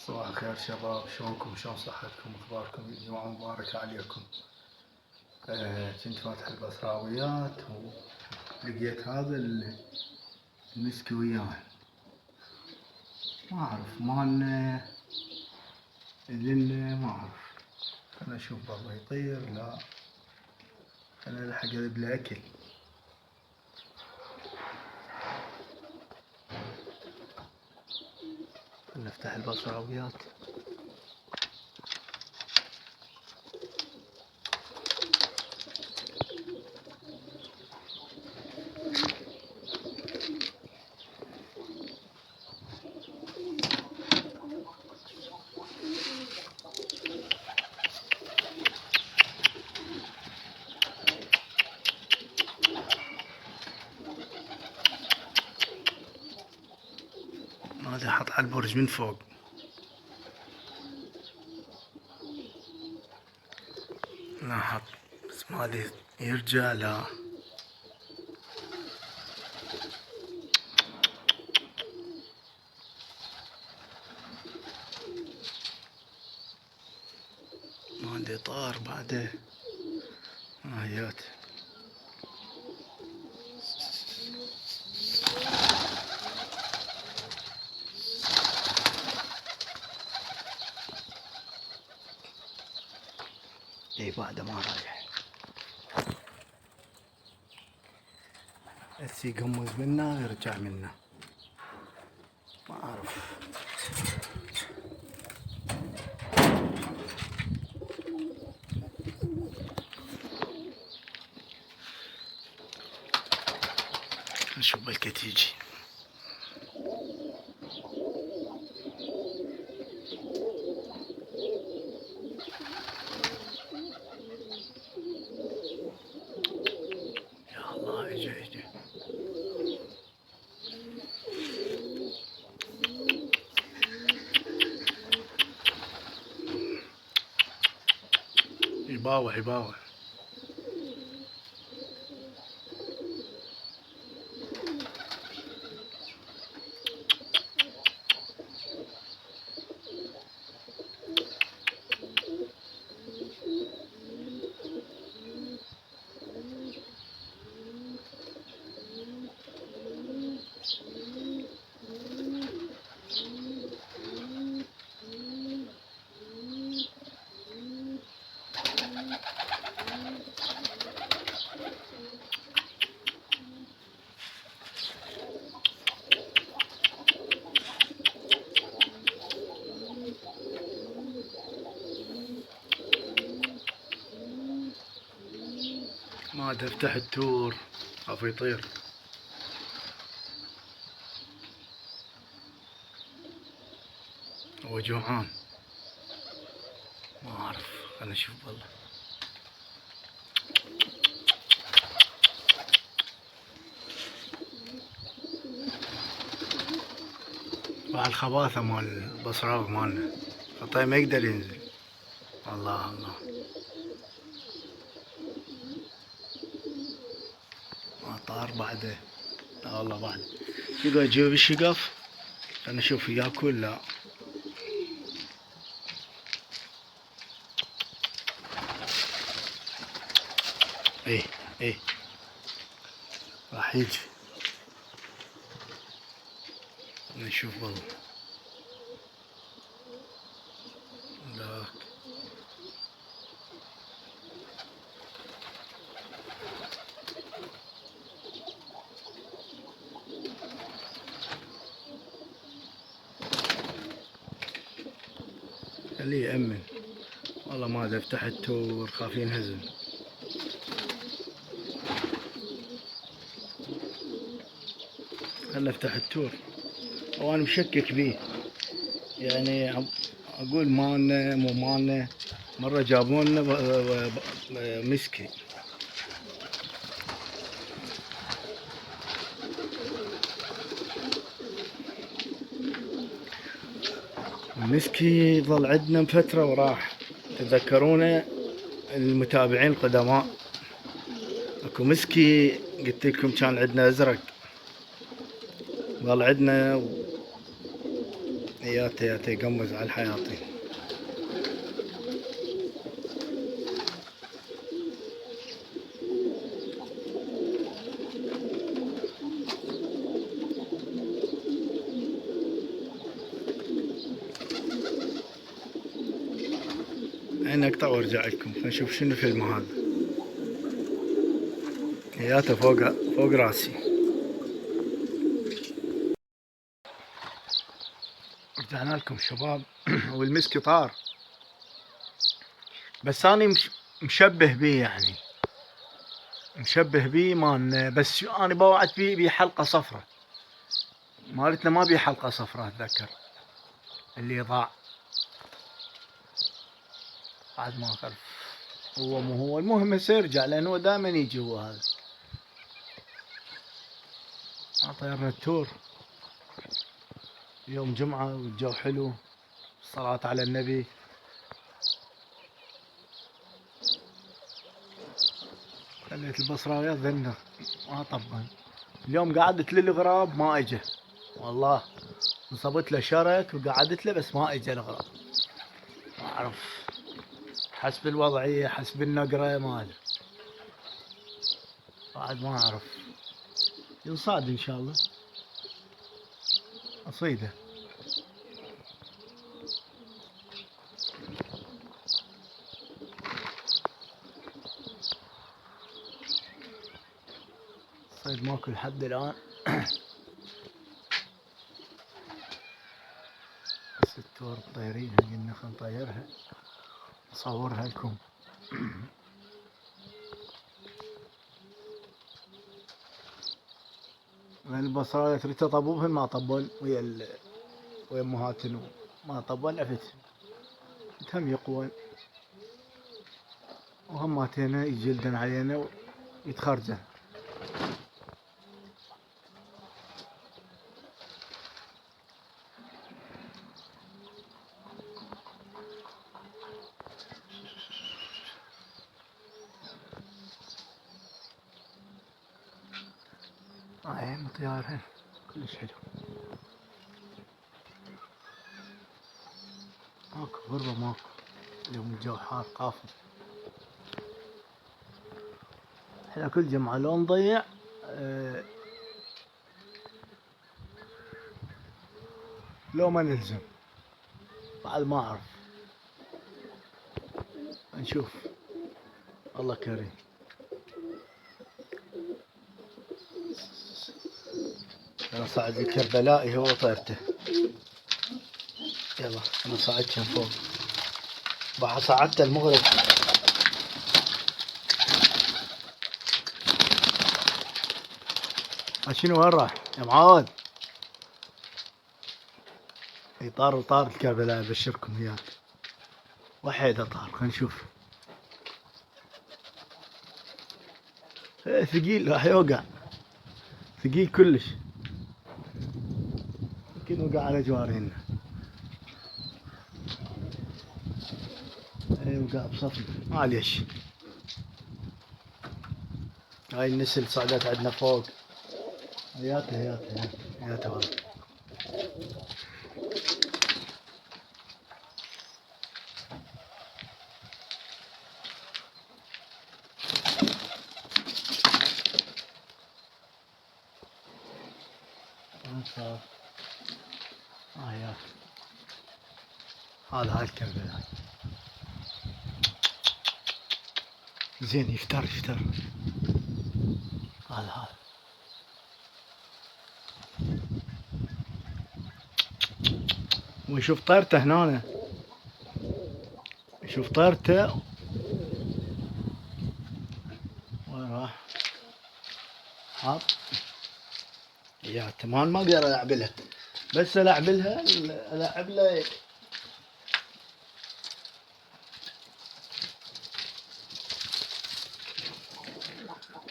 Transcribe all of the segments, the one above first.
صباح الخير شباب، شلونكم؟ شلون صحتكم؟ اخباركم؟ جمعة مباركة عليكم. كنت فاتح البصراويات ولقيت هذا المسكي وياه، ما اعرف مالنا لنا، ما اعرف. خلنا اشوف والله يطير لا، خلنا الحق اذب له اكل. خلنا نفتح البصراويات. هذا حط على البرج من فوق. لا حط، بس ما ادري يرجع لا. ما ادري طار بعده. هيات اي بعده ما رايح. بس يقمز منا ويرجع منا، ما اعرف. نشوف بلكي تيجي. يا الله اجي. يباوع. ما تفتح التور خاف يطير. هو جوعان، ما اعرف. خلنا نشوف والله. مع الخباثة مال البصراوي مالنا، خطاي ما يقدر ينزل. الله ما طار بعده. لا والله بعده. يقعد يجيب الشقف. خلنا نشوف ياكل لا. ايه راح يجي. نشوف والله. ذاك خليه يأمن. والله ما ادري افتح التور خاف ينهزم. خلنا افتح التور. وانا مشكك بيه، يعني اقول مالنا مو مالنا. مرة جابوا لنا مسكي. مسكي ظل عندنا فترة وراح. تذكرونه المتابعين القدماء، اكو مسكي قلت لكم كان عندنا ازرق، ظل عندنا ياته يقمز على الحياطي. الحين اقطع وارجع لكم نشوف شنو الفيلم هذا. ياته فوق راسي. رجعنا لكم شباب. والمسك طار، بس أنا مشبه بيه، يعني مشبه بيه مان، بس أنا بوعد بيه حلقة صفرة. مالتنا ما بيه حلقة صفرة، أتذكر اللي ضاع بعد ما خلف. هو مو هو، المهم هسه يرجع لأنه دائما يجي هو هذا. طيرنا التور يوم جمعة والجو حلو، الصلاة على النبي. خليت البصراويات ذنر ما طبعا. اليوم قعدت للغراب ما اجى والله، نصبت له شرك وقعدت له بس ما اجى الغراب. ما اعرف، حسب الوضعية حسب النقرة ماله، بعد ما اعرف. ينصاد ان شاء الله، اصيده. الصيد ماكو لحد الان. بس التور طايرينها، قلنا خل نطيرها نصورها لكم. البصراية تريد تطببهن ما طبون ويا امهاتن، ما طبون عفت هم يقوون، وهماتنا يجلدن علينا ويتخرجن. مطيارهن كلش حلو. ماكو غربة ماكو، اليوم الجو حار قافل. احنا كل جمعة لو نضيع لو ما نلزم، بعد ما اعرف، نشوف الله كريم. انا صاعد الكربلائي هو طيرته. يلا انا صعدت فوق، بعد صعدت المغرب. شنو وين راح يا معاذ؟ طار الكربلاء، ابشركم اياك. وحيده طار، خلينا نشوف. ثقيل راح يوقع، ثقيل كلش، يمكن وقع على جوارهن. وقع بصفي معليش. هاي النسل صعدت عندنا فوق. هياته والله. هذا الكربلاء زين، يفتر. هذا ويشوف طيرته هنا، يشوف طيرته وين راح. حاط يا تمام، ما اقدر العب لها، بس العب له.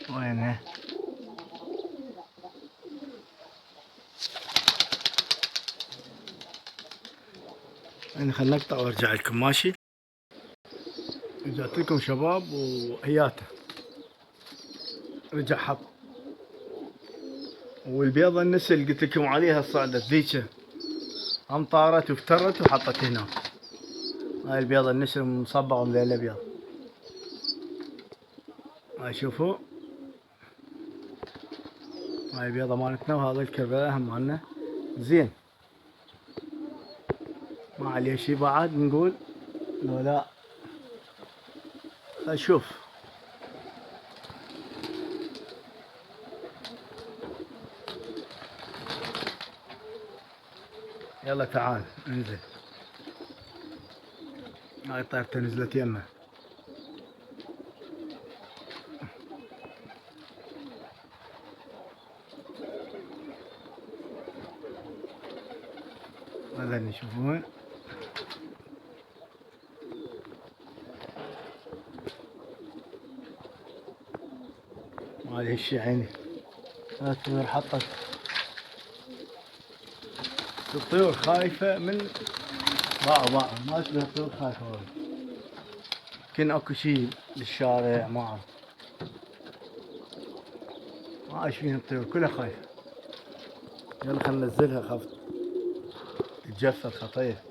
وينه؟ انا خلنا اقطع وارجع لكم. ماشي، رجعت لكم شباب وهياته رجع حط. والبيضة النسل قلت لكم عليها صعدت ذيك هم طارت وافترت وحطت هنا. هاي البيض النسر مصبغ ومذيل ابيض. هاي شوفوا، هاي البيضة مالتنا، وهذا الكربلاء هم مالنا زين. ما عليه شي بعد نقول لو لا. اشوف يلا تعال انزل. هاي طيرته نزلت يمه. هذا نشوفون. هذه الشي عيني. الطيور حطت. الطيور خايفة من باعوا ما تشبه الطيور خايفة والله. يمكن اكو شي بالشارع ما اعرف. ما عايشين الطيور كلها خايفة. يلا خلنا ننزلها خاف تتجفى الخطية.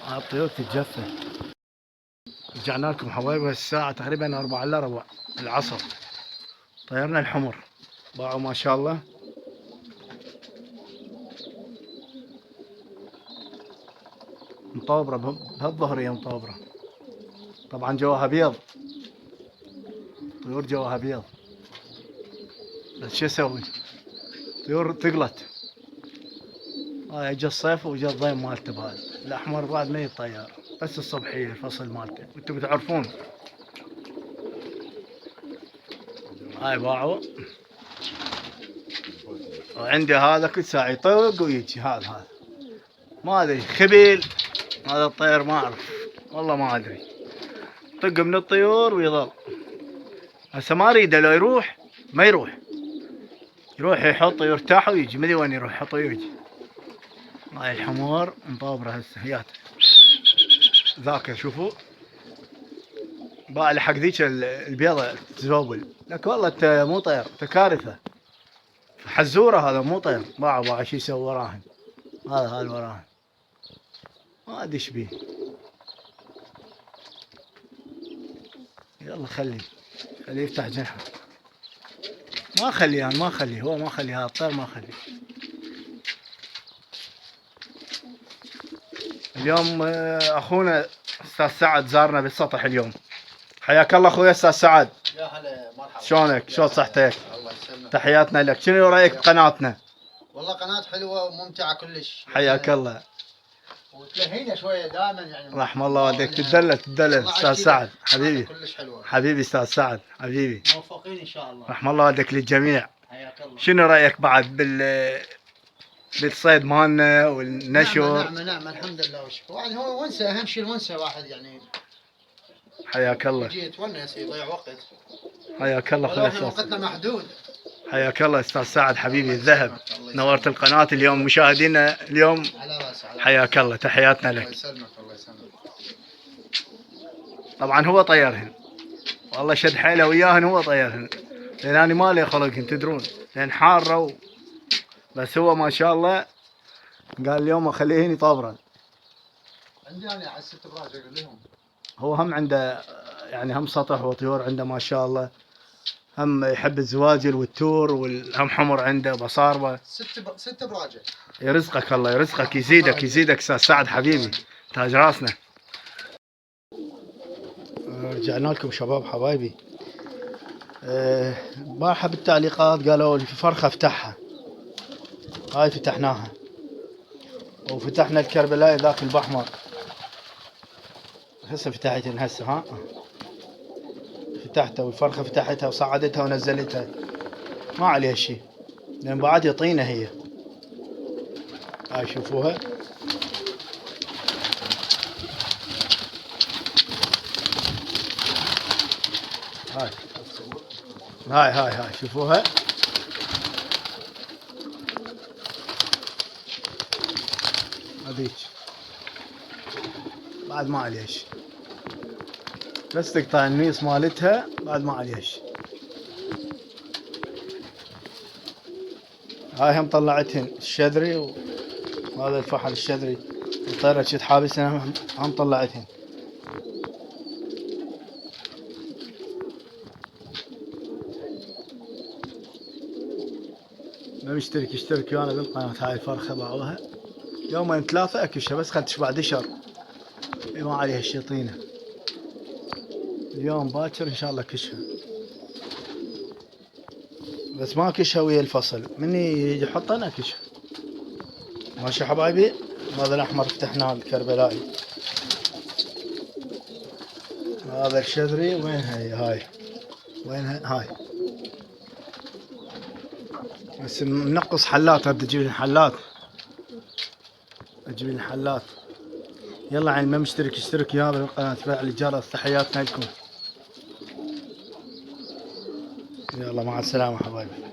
الطيور تتجفى. رجعنا لكم حبايبي الساعة تقريبا 4 إلا ربع العصر. طيرنا الحمر باعوا ما شاء الله. مطابرة بهالظهر هي مطابرة. طبعا جواها بيض. طيور جواها بيض. بس شو اسوي؟ طيور ثقلت. هاي اجى الصيف وجا الضيم مالته بعد. الاحمر بعد ما يطير، بس الصبحية الفصل مالته انتم بتعرفون. هاي باعوا. وعندي هذا كل ساعة يطق ويجي. هذا ما ادري خبيل هذا الطير ما اعرف والله ما ادري. طق من الطيور ويظل. هسه ما اريده لو يروح ما يروح يحط ويرتاح ويجي. ما ادري وين يروح يحط ويجي. هاي الحمار مطابرة هسه هيات ذاك شوفوا. باع لحق ذيك البيضة تزوبل. لك والله انت مو طير، انت كارثة. حزورة هذا مو طير. باع شي يسوي وراهن. هذا وراهن ما ادري ايش بيه. يلا خليه يفتح جنحه. ما اخليه انا، ما اخليه هو، ما اخليه هذا الطير ما اخليه. اليوم اخونا استاذ سعد زارنا بالسطح اليوم. حياك الله اخوي استاذ سعد. يا هلا مرحبا. شلونك؟ شلون صحتك؟ الله يسلمك. تحياتنا لك. شنو رايك بقناتنا؟ والله قناة حلوة وممتعة كلش. حياك الله. وتلهينا شوية دائما يعني. رحم الله والديك. تدلل استاذ سعد حبيبي. كلش حلوة. حبيبي استاذ سعد حبيبي. موفقين ان شاء الله. رحم الله والديك للجميع. حياك الله. شنو رايك بعد بالصيد مالنا والنشر؟ نعم الحمد لله والشكر. يعني هو ونسة، اهم شيء الونسة. واحد يعني حياك الله. يجي يتونس يضيع وقت. حياك الله اخوي استاذ. وقتنا محدود. حياك الله استاذ سعد حبيبي الذهب. نورت القناة اليوم. مشاهدينا اليوم على راسي. حياك الله. تحياتنا لك. الله يسلمك. الله يسلمك. طبعا هو طيرهن والله شد حيله وياهن. هو طيرهن لان انا ما لي خلقهن تدرون لان حاره بس هو ما شاء الله قال اليوم اخليهن يطابرن. عندي انا على 6 براج اقول لهم. هو هم عنده يعني هم سطح وطيور عنده ما شاء الله. هم يحب الزواجل والتور والهم حمر عنده بصاربه. 6 براجة. يرزقك الله يرزقك يزيدك استاذ سعد حبيبي تاج راسنا. رجعنا لكم شباب حبايبي. بارحة بالتعليقات قالوا الفرخة افتحها. هاي فتحناها وفتحنا الكربلاء ذاك البحمر. هسه فتحتهن هسه. ها فتحتها والفرخة فتحتها وصعدتها ونزلتها. ما عليها شيء لان بعد يطينها هي. هاي شوفوها. هاي شوفوها. هذيك بعد ما عليها شيء. بس تقطع النيص مالتها بعد ما عليها شيء. هاي هم طلعتهن الشذري وهذا الفحل الشذري الطيرة شت حابسنا هم طلعتهن. ما مشترك اشترك ويانا بالقناة. هاي الفرخة باعوها يومين 3 اكشها بس خلت تشبع دشر ما عليها الشيطينة. اليوم باكر ان شاء الله كشها بس ما كشها ويا الفصل مني يجي يحطها انا كشها. ماشي حبايبي. هذا الاحمر فتحناه الكربلائي. هذا الشذري وينها هاي وينها هاي بس منقص حلات. ابدا اجيب لي حلات اجيب لي حلات. يلا عين ما مشترك اشترك يا بالقناة فعل الجرس. تحياتنا لكم. يلا مع السلامة حبايبي.